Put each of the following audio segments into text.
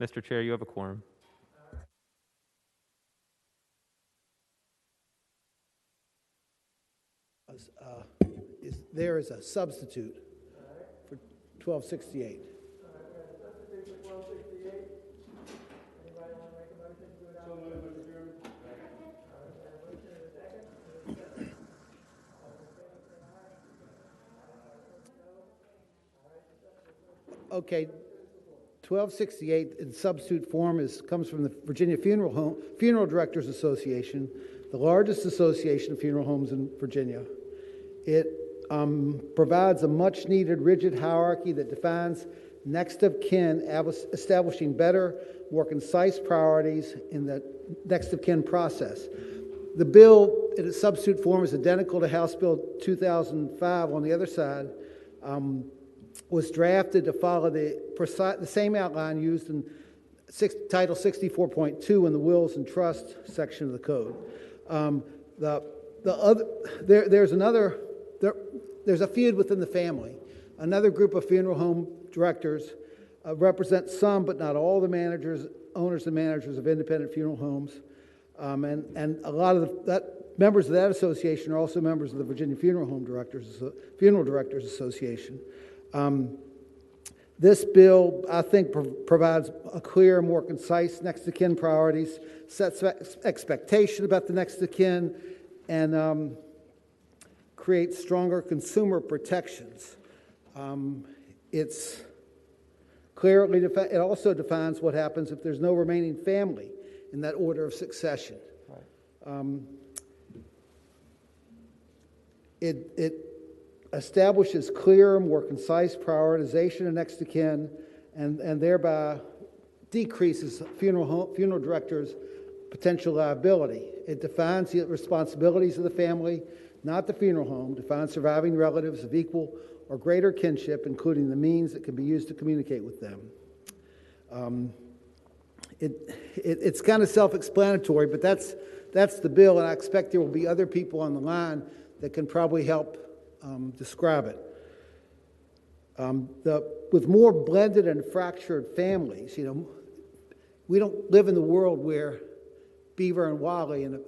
Mr. Chair, you have a quorum. There is a substitute for 1268. Okay, 1268 in substitute form comes from the Virginia Funeral Directors Association, the largest association of funeral homes in Virginia. It provides a much-needed rigid hierarchy that defines next of kin, establishing better, more concise priorities in the next of kin process. The bill in its substitute form is identical to House Bill 2005 on the other side. Was drafted to follow the same outline used in Title 64.2 in the Wills and Trust section of the code. There's a feud within the family. Another group of funeral home directors represent some, but not all, the owners and managers of independent funeral homes, and a lot of members of that association are also members of the Virginia Funeral Directors Association. This bill, I think, provides a clear, more concise next of kin priorities, sets expectation about the next of kin, and creates stronger consumer protections. It also defines what happens if there's no remaining family in that order of succession. Right. It establishes clear, more concise prioritization of next of kin, and thereby decreases funeral directors' potential liability. It defines the responsibilities of the family, not the funeral home, defines surviving relatives of equal or greater kinship, including the means that can be used to communicate with them. It's kind of self-explanatory, but that's the bill, and I expect there will be other people on the line that can probably help describe it. With more blended and fractured families, we don't live in the world where Beaver and Wally and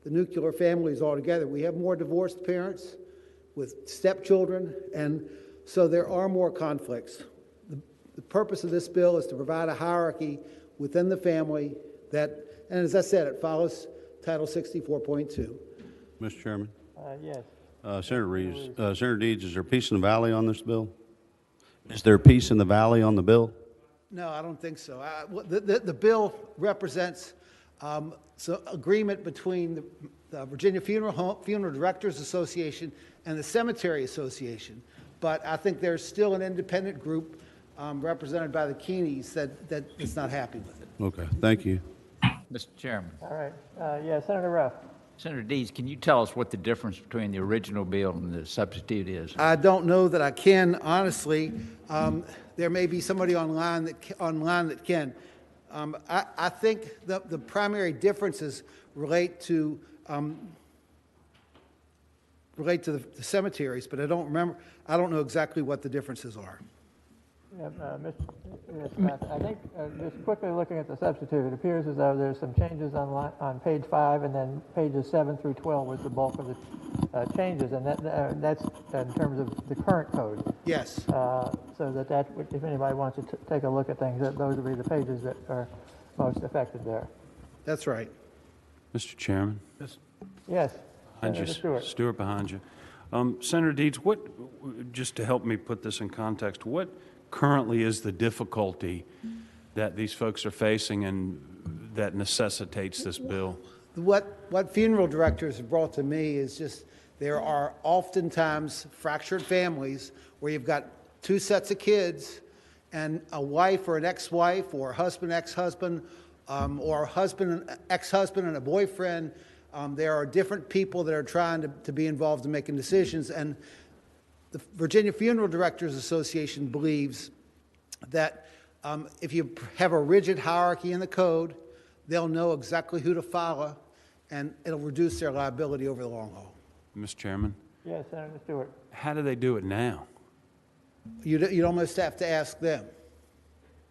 the nuclear families all together. We have more divorced parents with stepchildren, and so there are more conflicts. The purpose of this bill is to provide a hierarchy within the family and as I said, it follows Title 64.2. Mr. Chairman. Yes. Senator Reeves, Senator Deeds, is there peace in the valley on this bill? Is there peace in the valley on the bill? No, I don't think so. The bill represents agreement between the Virginia Funeral Directors Association and the Cemetery Association, but I think there's still an independent group represented by the Keeneys that is not happy with it. Okay, thank you. Mr. Chairman. All right. Yeah, Senator Ruff. Senator Deeds, can you tell us what the difference between the original bill and the substitute is? I don't know that I can, honestly. There may be somebody online that can. I think the primary differences relate to the cemeteries, but I don't know exactly what the differences are. Yeah, Mr. Smith, I think just quickly looking at the substitute, it appears as though there's some changes on page 5, and then pages 7 through 12 was the bulk of the changes, and that's in terms of the current code. Yes. So that if anybody wants to take a look at things, those would be the pages that are most affected there. That's right. Mr. Chairman. Yes. Behind you, Stewart, behind you. Senator Deeds, just to help me put this in context, what currently is the difficulty that these folks are facing and that necessitates this bill? What funeral directors have brought to me is just there are oftentimes fractured families where you've got two sets of kids and a wife or an ex-wife or a husband, ex-husband, or a husband, ex-husband and a boyfriend. There are different people that are trying to be involved in making decisions, and the Virginia Funeral Directors Association believes that if you have a rigid hierarchy in the code, they'll know exactly who to follow, and it'll reduce their liability over the long haul. Mr. Chairman? Yes, Senator Stewart. How do they do it now? You'd almost have to ask them.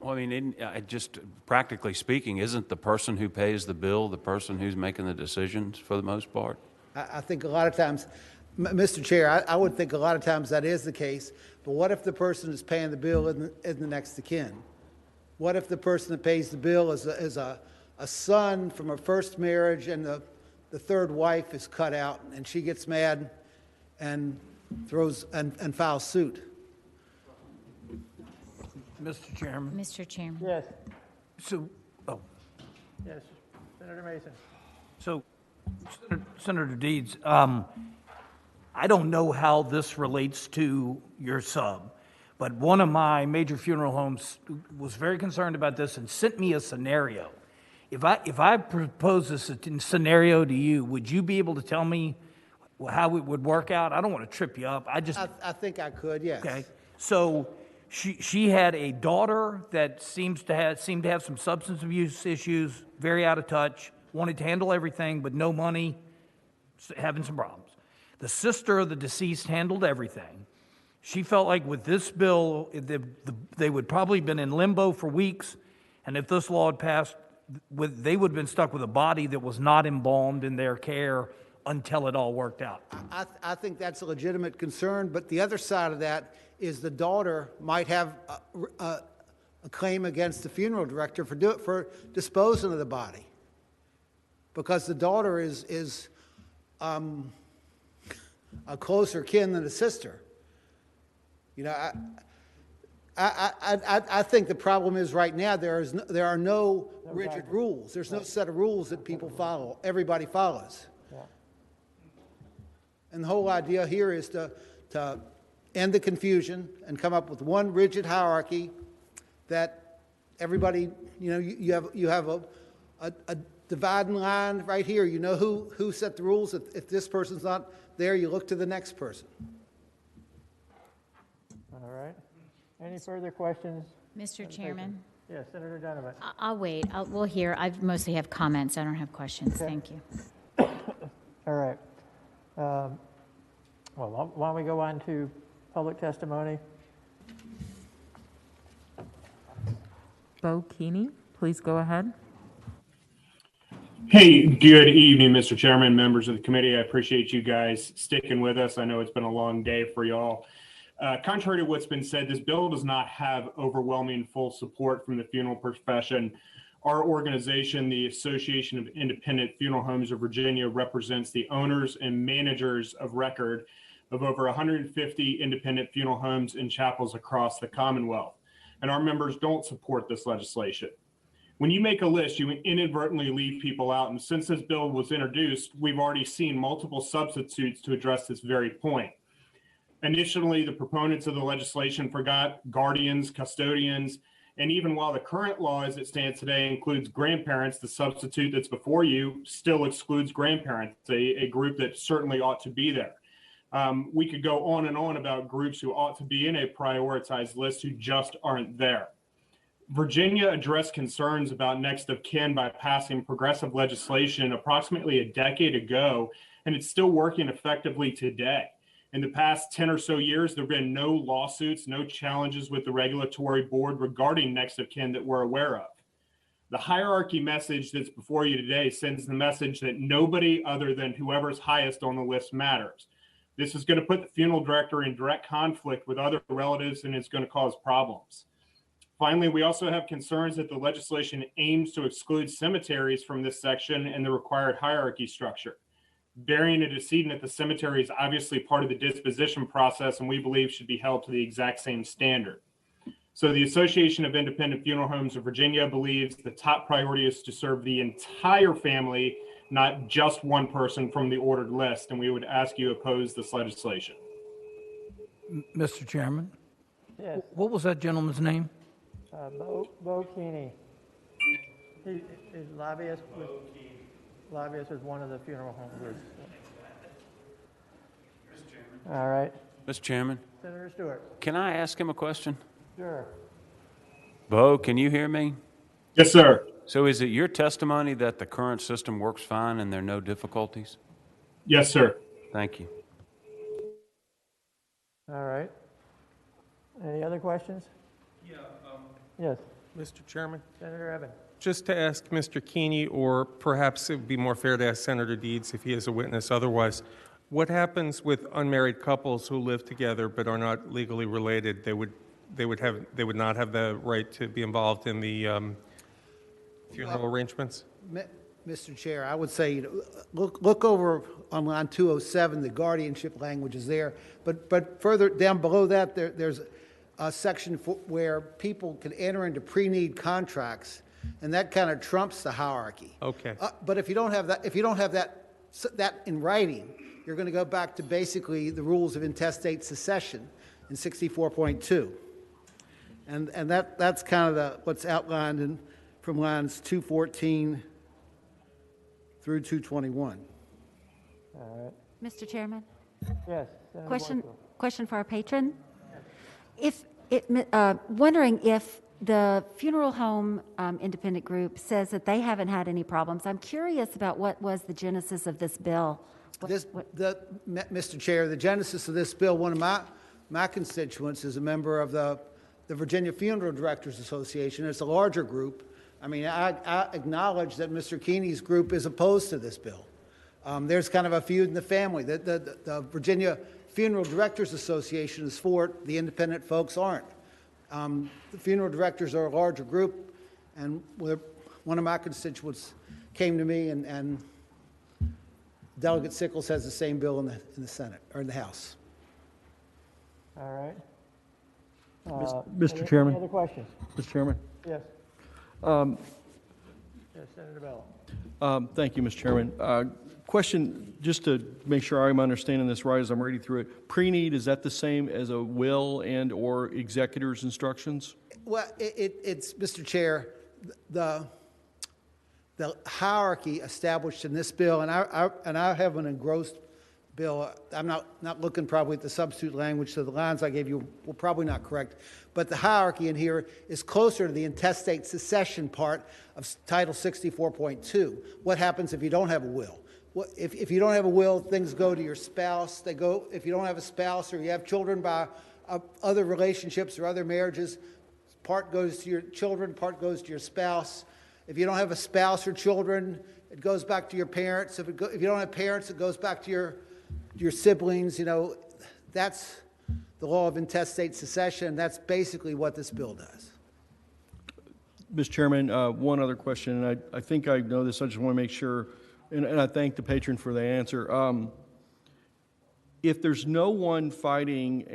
Well, I mean, just practically speaking, isn't the person who pays the bill the person who's making the decisions for the most part? I think a lot of times, Mr. Chair, I would think a lot of times that is the case, but what if the person who's paying the bill isn't the next of kin? What if the person that pays the bill is a son from a first marriage and the third wife is cut out and she gets mad and files suit? Mr. Chairman. Mr. Chairman. Yes, So, yes, Senator Mason. so Senator Deeds, I don't know how this relates to your sub, but one of my major funeral homes was very concerned about this and sent me a scenario. If I propose this scenario to you, would you be able to tell me how it would work out? I don't want to trip you up. I think I could, yes. Okay. So she had a daughter that seemed to have some substance abuse issues, very out of touch, wanted to handle everything, but no money, having some problems. The sister of the deceased handled everything. She felt like with this bill, they would probably been in limbo for weeks, and if this law had passed, they would have been stuck with a body that was not embalmed in their care until it all worked out. I think that's a legitimate concern, but the other side of that is the daughter might have a claim against the funeral director for disposing of the body, because the daughter is a closer kin than a sister. You know, I think the problem is right now there are no rigid rules. There's no set of rules that people follow. Everybody follows. Yeah. And the whole idea here is to end the confusion and come up with one rigid hierarchy that everybody, you know, you have a dividing line right here. You know who set the rules. If this person's not there, you look to the next person. All right. Any further questions? Mr. Chairman, Yes, Senator Donovan. I'll wait. We'll hear. I mostly have comments. I don't have questions. Okay. Thank you. All right. Well, why don't we go on to public testimony? Bo Keeney, please go ahead. Hey, good evening, Mr. Chairman, members of the committee. I appreciate you guys sticking with us. I know it's been a long day for y'all. Contrary to what's been said, this bill does not have overwhelming full support from the funeral profession. Our organization, the Association of Independent Funeral Homes of Virginia, represents the owners and managers of record of over 150 independent funeral homes and chapels across the Commonwealth. And our members don't support this legislation. When you make a list, you inadvertently leave people out. And since this bill was introduced, we've already seen multiple substitutes to address this very point. Initially, the proponents of the legislation forgot guardians, custodians, and even while the current law as it stands today includes grandparents, the substitute that's before you still excludes grandparents, a group that certainly ought to be there. We could go on and on about groups who ought to be in a prioritized list who just aren't there. Virginia addressed concerns about next of kin by passing progressive legislation approximately a decade ago, and it's still working effectively today. In the past 10 or so years, there have been no lawsuits, no challenges with the regulatory board regarding next of kin that we're aware of. The hierarchy message that's before you today sends the message that nobody other than whoever's highest on the list matters. This is going to put the funeral director in direct conflict with other relatives, and it's going to cause problems. Finally, we also have concerns that the legislation aims to exclude cemeteries from this section and the required hierarchy structure. Burying a decedent at the cemetery is obviously part of the disposition process, and we believe should be held to the exact same standard. So the Association of Independent Funeral Homes of Virginia believes the top priority is to serve the entire family, not just one person from the ordered list, and we would ask you to oppose this legislation. Mr. Chairman, Yes, what was that gentleman's name? Bo Keeney. His lobbyist was one of the funeral home groups. All right. Mr. Chairman, Senator Stewart. can I ask him a question? Sure. Bo, can you hear me? Yes, sir. So is it your testimony that the current system works fine and there are no difficulties? Yes, sir. Thank you. All right. Any other questions? Yes. Mr. Chairman, Senator Evan. just to ask Mr. Keeney, or perhaps it would be more fair to ask Senator Deeds if he is a witness otherwise, what happens with unmarried couples who live together but are not legally related? They would not have the right to be involved in the funeral arrangements? Mr. Chair, I would say, look over on line 207, the guardianship language is there. But further down below that, there's a section where people can enter into pre-need contracts, and that kind of trumps the hierarchy. Okay. But if you don't have that in writing, you're going to go back to basically the rules of intestate succession in 64.2. And that's kind of what's outlined from lines 214 through 221. All right. Mr. Chairman, Yes. Senator question Boyce. for our patron. Wondering if the funeral home independent group says that they haven't had any problems. I'm curious about what was the genesis of this bill. Mr. Chair, the genesis of this bill, one of my constituents is a member of the Virginia Funeral Directors Association. It's a larger group. I mean, I acknowledge that Mr. Keeney's group is opposed to this bill. There's kind of a feud in the family. The Virginia Funeral Directors Association is for it. The independent folks aren't. The funeral directors are a larger group, and one of my constituents came to me, and Delegate Sickles has the same bill in the Senate, or in the House. All right. Mr. Chairman. Any other questions? Mr. Chairman. Yes. Yes, Senator Bell. Thank you, Mr. Chairman. Question, just to make sure I'm understanding this right as I'm reading through it. Pre-need, is that the same as a will and or executor's instructions? Well, it's, Mr. Chair, the hierarchy established in this bill, and I have an engrossed bill. I'm not looking probably at the substitute language, so the lines I gave you were probably not correct. But the hierarchy in here is closer to the intestate succession part of Title 64.2. What happens if you don't have a will? If you don't have a will, things go to your spouse. If you don't have a spouse or you have children by other relationships or other marriages, part goes to your children, part goes to your spouse. If you don't have a spouse or children, it goes back to your parents. If you don't have parents, it goes back to your siblings. You know, that's the law of intestate succession. That's basically what this bill does. Mr. Chairman, one other question, and I think I know this, I just want to make sure, and I thank the patron for the answer. If there's no one fighting,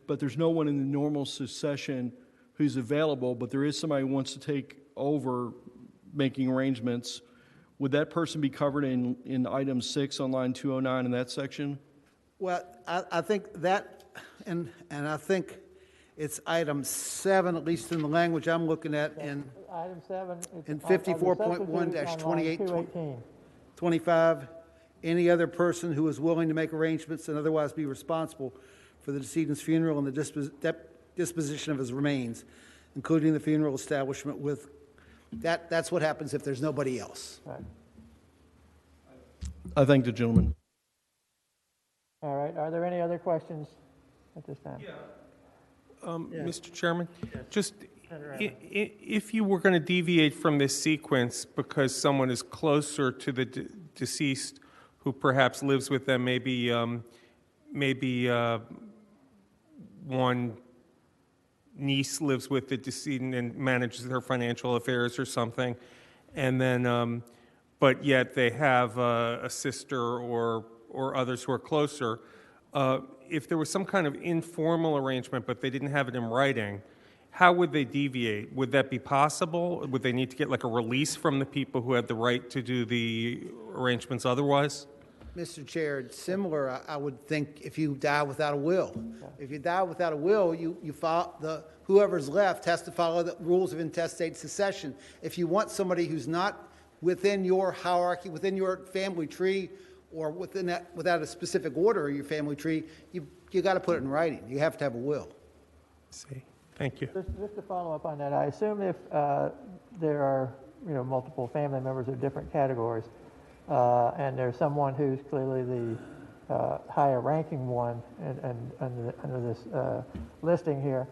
but there's no one in the normal succession who's available, but there is somebody who wants to take over making arrangements, would that person be covered in item 6 on line 209 in that section? Well, I think that, and I think it's item 7, at least in the language I'm looking at in Item 7. in 54.1-25. Any other person who is willing to make arrangements and otherwise be responsible for the decedent's funeral and the disposition of his remains, including the funeral establishment with that's what happens if there's nobody else. Right. I thank the gentleman. All right. Are there any other questions at this time? Yeah. Mr. Chairman, just if you were going to deviate from this sequence because someone is closer to the deceased who perhaps lives with them, maybe one niece lives with the decedent and manages their financial affairs or something, and then but yet they have a sister or others who are closer. If there was some kind of informal arrangement but they didn't have it in writing, how would they deviate? Would that be possible? Would they need to get like a release from the people who had the right to do the arrangements otherwise? Mr. Chair, it's similar, I would think, if you die without a will. If you die without a will, you follow whoever's left has to follow the rules of intestate succession. If you want somebody who's not within your hierarchy, within your family tree, or without a specific order of your family tree, you got to put it in writing. You have to have a will. See, thank you. Just to follow up on that, I assume if there are multiple family members of different categories, and there's someone who's clearly the higher ranking one and under this listing here,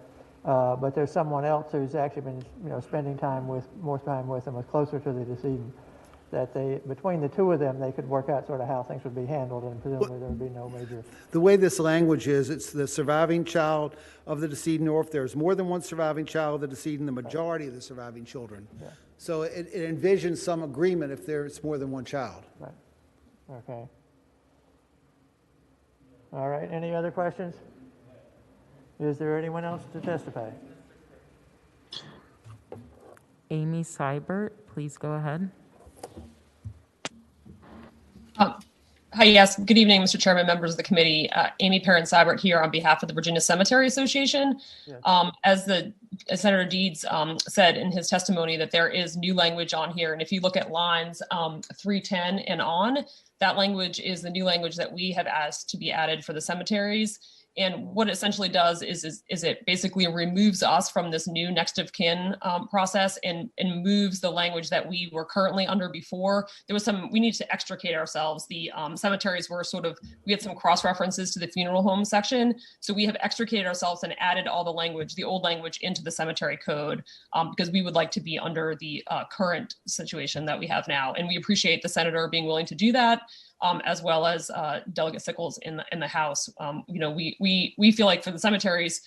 but there's someone else who's actually been, spending more time with them, was closer to the decedent, that between the two of them, they could work out sort of how things would be handled, and presumably there would be no major. The way this language is, it's the surviving child of the decedent, or if there's more than one surviving child of the decedent, the majority of the surviving children. Yeah. So it envisions some agreement if there's more than one child. Right. Okay. All right. Any other questions? Is there anyone else to testify? Amy Seibert, please go ahead. Hi, yes. Good evening, Mr. Chairman, members of the committee. Amy Perrin-Seibert here on behalf of the Virginia Cemetery Association. Yes. As Senator Deeds said in his testimony, that there is new language on here. And if you look at lines 310 and on, that language is the new language that we have asked to be added for the cemeteries. And what it essentially does is it basically removes us from this new next of kin process and moves the language that we were currently under before. We need to extricate ourselves. The cemeteries were we had some cross references to the funeral home section. So we have extricated ourselves and added all the language, the old language, into the cemetery code because we would like to be under the current situation that we have now. And we appreciate the senator being willing to do that. As well as Delegate Sickles in the House. We feel like for the cemeteries,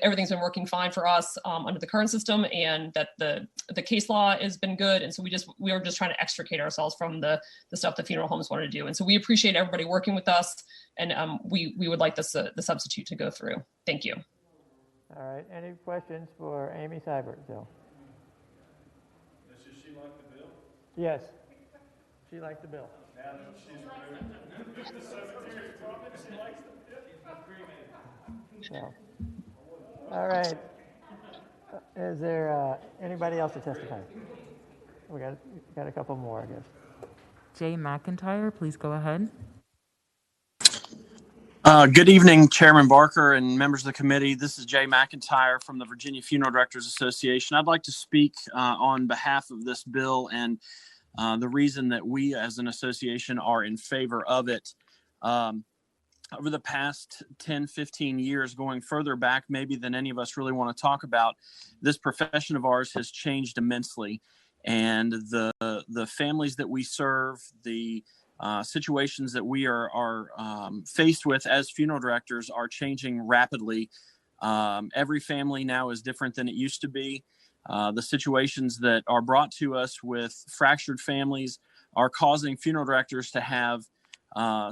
everything's been working fine for us under the current system, and that the case law has been good. And so we are just trying to extricate ourselves from the stuff the funeral homes wanted to do. And so we appreciate everybody working with us, and we would like the substitute to go through. Thank you. All right. Any questions for Amy Seibert, Bill? Does she like the bill? Yes. She liked the bill. So, all right. Is there anybody else to testify? We got a couple more, I guess. Jay McIntyre, please go ahead. Good evening, Chairman Barker and members of the committee. This is Jay McIntyre from the Virginia Funeral Directors Association. I'd like to speak on behalf of this bill and the reason that we as an association are in favor of it. Over the past 10, 15 years, going further back maybe than any of us really want to talk about, this profession of ours has changed immensely. And the families that we serve, the situations that we are faced with as funeral directors are changing rapidly. Every family now is different than it used to be. The situations that are brought to us with fractured families are causing funeral directors to have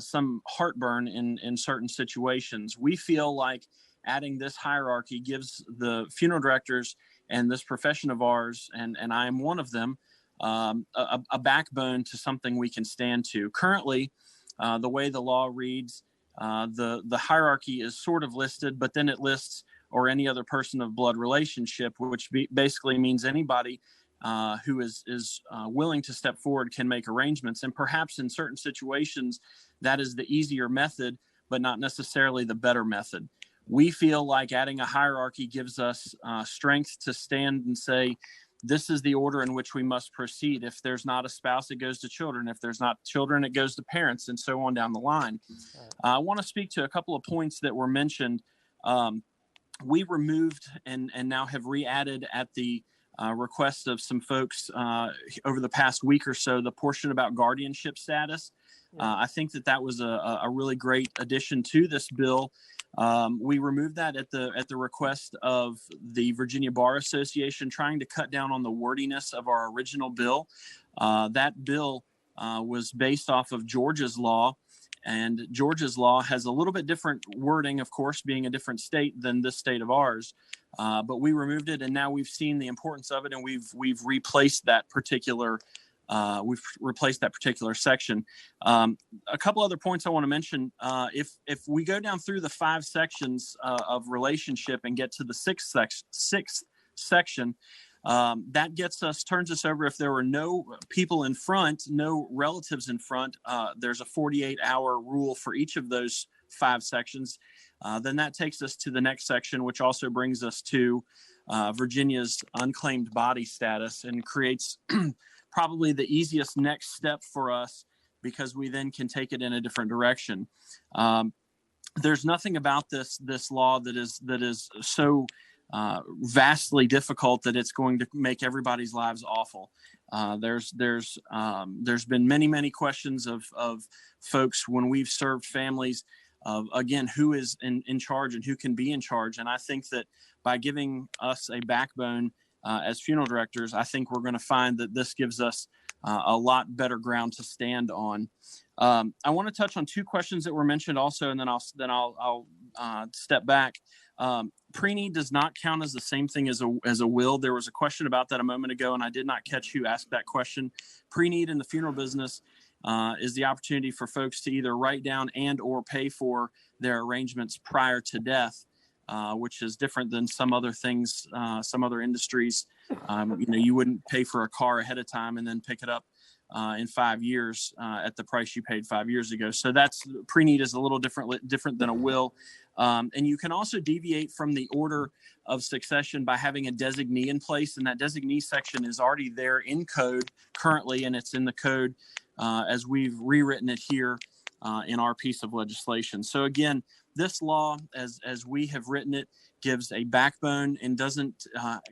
some heartburn in certain situations. We feel like adding this hierarchy gives the funeral directors and this profession of ours, and I am one of them, a backbone to something we can stand to. Currently, the way the law reads, the hierarchy is sort of listed, but then it lists or any other person of blood relationship, which basically means anybody who is willing to step forward can make arrangements. And perhaps in certain situations, that is the easier method, but not necessarily the better method. We feel like adding a hierarchy gives us strength to stand and say, this is the order in which we must proceed. If there's not a spouse, it goes to children. If there's not children, it goes to parents, and so on down the line. I want to speak to a couple of points that were mentioned. We removed and now have re-added at the request of some folks over the past week or so, the portion about guardianship status. I think that was a really great addition to this bill. We removed that at the request of the Virginia Bar Association, trying to cut down on the wordiness of our original bill. That bill was based off of Georgia's law, and Georgia's law has a little bit different wording, of course, being a different state than this state of ours. But we removed it, and now we've seen the importance of it, and we've replaced that particular section. A couple other points I want to mention. If we go down through the 5 sections of relationship and get to the sixth section, that turns us over. If there were no people in front, no relatives in front, there's a 48-hour rule for each of those 5 sections. Then that takes us to the next section, which also brings us to Virginia's unclaimed body status, and creates probably the easiest next step for us, because we then can take it in a different direction. There's nothing about this law that is so vastly difficult that it's going to make everybody's lives awful. There's been many questions of folks when we've served families of, again, who is in charge and who can be in charge. And I think that by giving us a backbone as funeral directors, I think we're going to find that this gives us a lot better ground to stand on. I want to touch on two questions that were mentioned also, and then I'll step back. Pre-need does not count as the same thing as a will. There was a question about that a moment ago, and I did not catch who asked that question. Pre-need in the funeral business is the opportunity for folks to either write down and or pay for their arrangements prior to death, which is different than some other things, some other industries. You wouldn't pay for a car ahead of time and then pick it up in 5 years at the price you paid 5 years ago. So that's pre-need is a little different than a will. And you can also deviate from the order of succession by having a designee in place. And that designee section is already there in code currently, and it's in the code as we've rewritten it here in our piece of legislation. So again, this law, as we have written it, gives a backbone and doesn't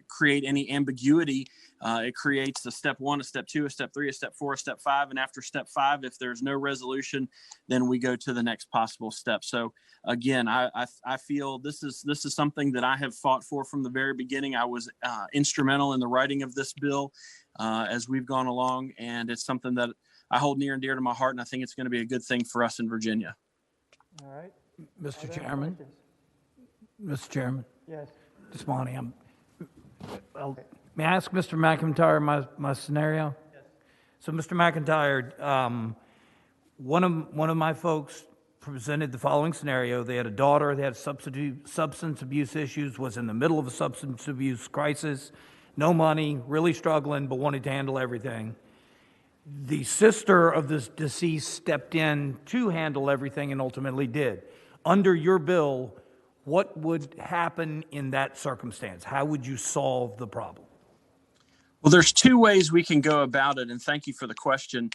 create any ambiguity. It creates a step 1, a step 2, a step 3, a step 4, a step 5. And after step 5, if there's no resolution, then we go to the next possible step. So again, I feel this is something that I have fought for from the very beginning. I was instrumental in the writing of this bill as we've gone along. And it's something that I hold near and dear to my heart. And I think it's going to be a good thing for us in Virginia. All right. Mr. Chairman. Mr. Chairman. Yes. This morning, may I ask Mr. McIntyre my scenario? Yes. So, Mr. McIntyre, one of my folks presented the following scenario. They had a daughter that had substance abuse issues, was in the middle of a substance abuse crisis, no money, really struggling, but wanted to handle everything. The sister of this deceased stepped in to handle everything and ultimately did. Under your bill, what would happen in that circumstance? How would you solve the problem? Well, there's two ways we can go about it, and thank you for the question.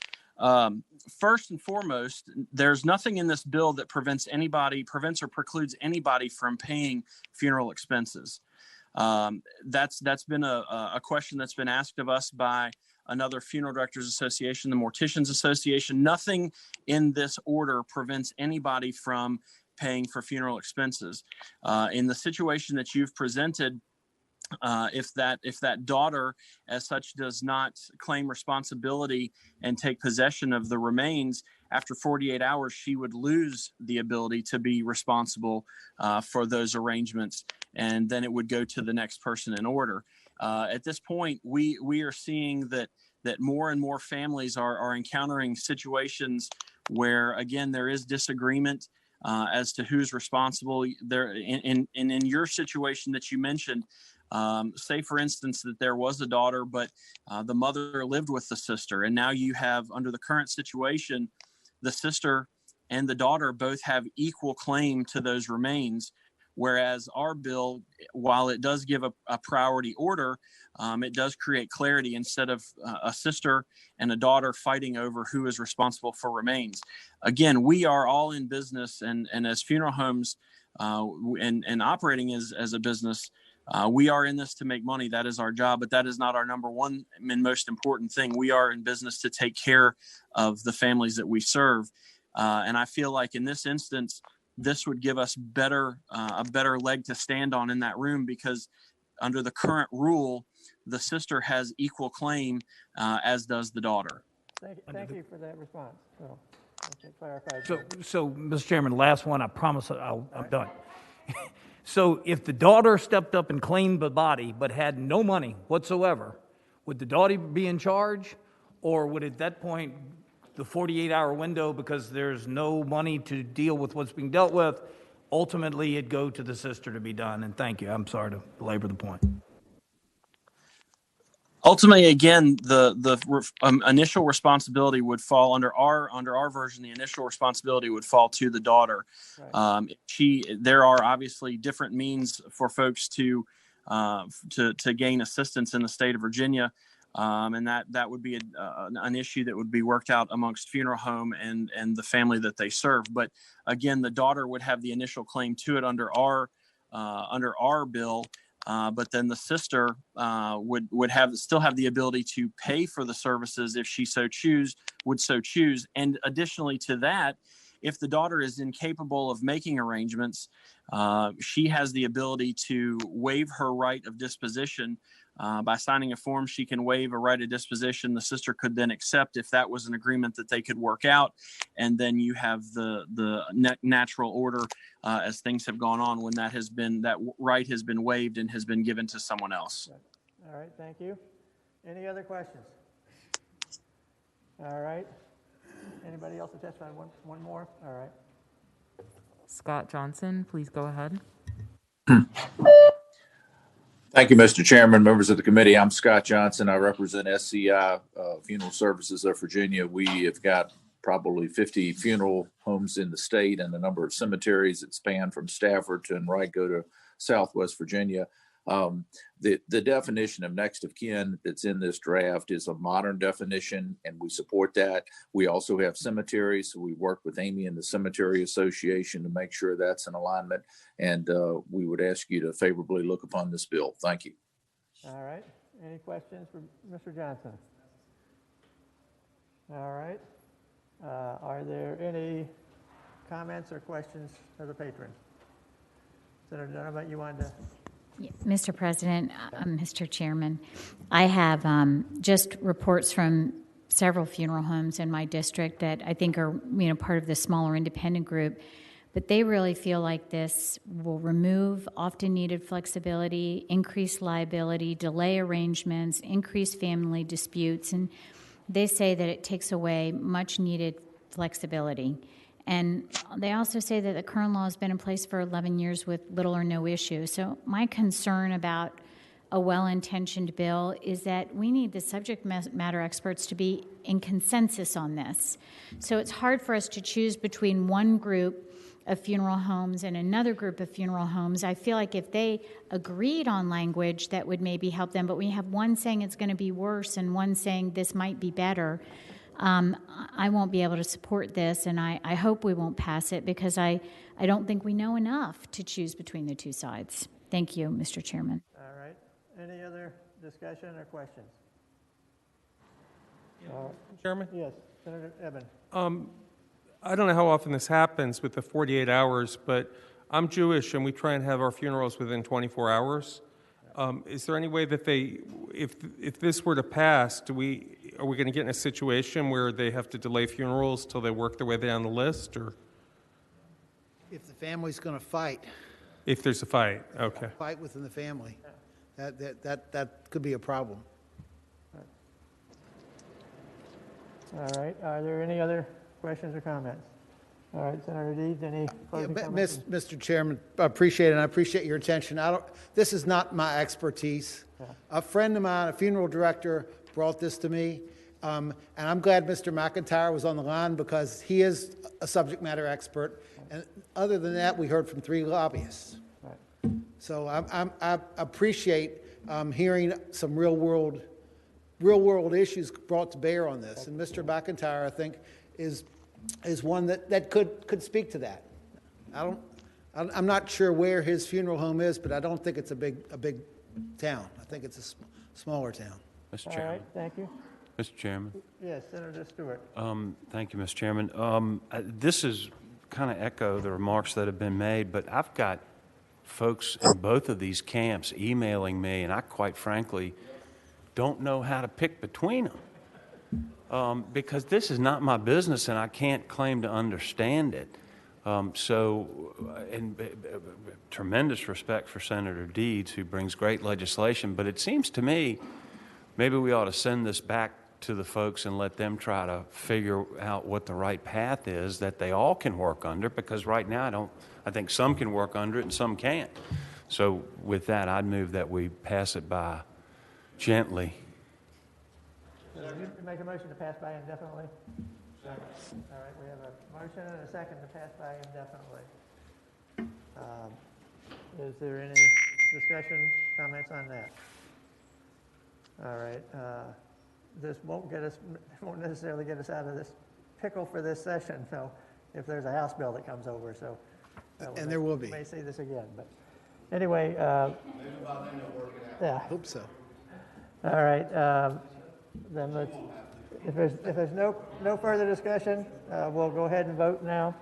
First and foremost, there's nothing in this bill that prevents or precludes anybody from paying funeral expenses. That's been a question that's been asked of us by another Funeral Directors Association, the Morticians Association. Nothing in this order prevents anybody from paying for funeral expenses. In the situation that you've presented, if that daughter as such does not claim responsibility and take possession of the remains, after 48 hours, she would lose the ability to be responsible for those arrangements, and then it would go to the next person in order. At this point, we are seeing that more and more families are encountering situations where, again, there is disagreement as to who's responsible. There, in your situation that you mentioned, say, for instance, that there was a daughter, but the mother lived with the sister. And now you have, under the current situation, the sister and the daughter both have equal claim to those remains. Whereas our bill, while it does give a priority order, it does create clarity instead of a sister and a daughter fighting over who is responsible for remains. Again, we are all in business, and as funeral homes and operating as a business, we are in this to make money. That is our job, but that is not our number one and most important thing. We are in business to take care of the families that we serve. And I feel like in this instance, this would give us a better leg to stand on in that room, because under the current rule, the sister has equal claim, as does the daughter. Thank you for that response. So, okay, clarified. So, Mr. Chairman, last one, I promise I'm done. So if the daughter stepped up and claimed the body but had no money whatsoever, would the daughter be in charge? Or would at that point, the 48-hour window, because there's no money to deal with what's being dealt with, ultimately it'd go to the sister to be done? And thank you. I'm sorry to belabor the point. Ultimately, again, the initial responsibility would fall under our version. The initial responsibility would fall to the daughter. Right. There are obviously different means for folks to gain assistance in the state of Virginia, and that would be an issue that would be worked out amongst funeral home and the family that they serve. But again, the daughter would have the initial claim to it under our bill. but then the sister would still have the ability to pay for the services if she would so choose. And additionally to that, if the daughter is incapable of making arrangements, she has the ability to waive her right of disposition. By signing a form, she can waive a right of disposition. The sister could then accept if that was an agreement that they could work out. And then you have the natural order as things have gone on when that right has been waived and has been given to someone else. All right, thank you. Any other questions? All right. Anybody else to testify? One more? All right. Scott Johnson, please go ahead. Thank you, Mr. Chairman, members of the committee. I'm Scott Johnson. I represent SCI Funeral Services of Virginia. We have got probably 50 funeral homes in the state and a number of cemeteries that span from Stafford to Henrico to Southwest Virginia. The definition of next of kin that's in this draft is a modern definition, and we support that. We also have cemeteries, so we work with Amy and the Cemetery Association to make sure that's in alignment, and we would ask you to favorably look upon this bill. Thank you. All right. Any questions for Mr. Johnson? All right. Are there any comments or questions of the patron? Senator Donovan, you wanted to... Mr. President, Mr. Chairman, I have just reports from several funeral homes in my district that I think are, part of the smaller independent group, but they really feel like this will remove often needed flexibility, increase liability, delay arrangements, increase family disputes, and they say that it takes away much needed flexibility. And they also say that the current law has been in place for 11 years with little or no issue. So my concern about a well-intentioned bill is that we need the subject matter experts to be in consensus on this. So it's hard for us to choose between one group of funeral homes and another group of funeral homes. I feel like if they agreed on language, that would maybe help them. But when you have one saying it's going to be worse and one saying this might be better, I won't be able to support this, and I hope we won't pass it because I don't think we know enough to choose between the two sides. Thank you, Mr. Chairman. All right. Any other discussion or questions? Chairman? Yes, Senator Eben. I don't know how often this happens with the 48 hours, but I'm Jewish and we try and have our funerals within 24 hours. Is there any way that if this were to pass, are we going to get in a situation where they have to delay funerals till they work their way down the list, or? If the family's going to fight. If there's a fight, okay. Fight within the family, that could be a problem. All right. Are there any other questions or comments? All right, Senator Deeds, any closing comments? Mr. Chairman, I appreciate it, and I appreciate your attention. This is not my expertise. Yeah. A friend of mine, a funeral director, brought this to me, and I'm glad Mr. McIntyre was on the line because he is a subject matter expert. And other than that, we heard from 3 lobbyists. Right. So I appreciate hearing some real world issues brought to bear on this. And Mr. McIntyre, I think, is one that could speak to that. I'm not sure where his funeral home is, but I don't think it's a big town. I think it's a smaller town. Mr. All Chairman. right, thank you. Mr. Chairman. Yes, Senator Stewart. Thank you, Mr. Chairman. This is kind of echo the remarks that have been made, but I've got folks in both of these camps emailing me, and I quite frankly don't know how to pick between them. Because this is not my business and I can't claim to understand it. Tremendous respect for Senator Deeds, who brings great legislation, but it seems to me maybe we ought to send this back to the folks and let them try to figure out what the right path is that they all can work under, because right now I think some can work under it and some can't. So with that, I'd move that we pass it by gently. So you make a motion to pass by indefinitely? Second. All right, we have a motion and a second to pass by indefinitely. Is there any discussion, comments on that? All right. This won't necessarily get us out of this pickle for this session. So if there's a House bill that comes over, so and there will be. We may see this again, but Anyway, yeah. Hope so. All right, then let's, if there's no further discussion, we'll go ahead and vote now.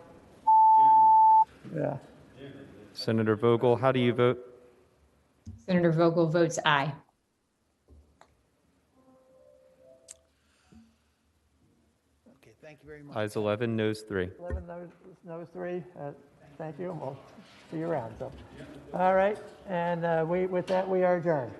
Yeah. Senator Vogel, how do you vote? Senator Vogel votes aye. Okay, thank you very much. Ayes 11, noes 3. 11 knows 3. Thank you, and we'll see you around. So, all right, and with that, we are adjourned.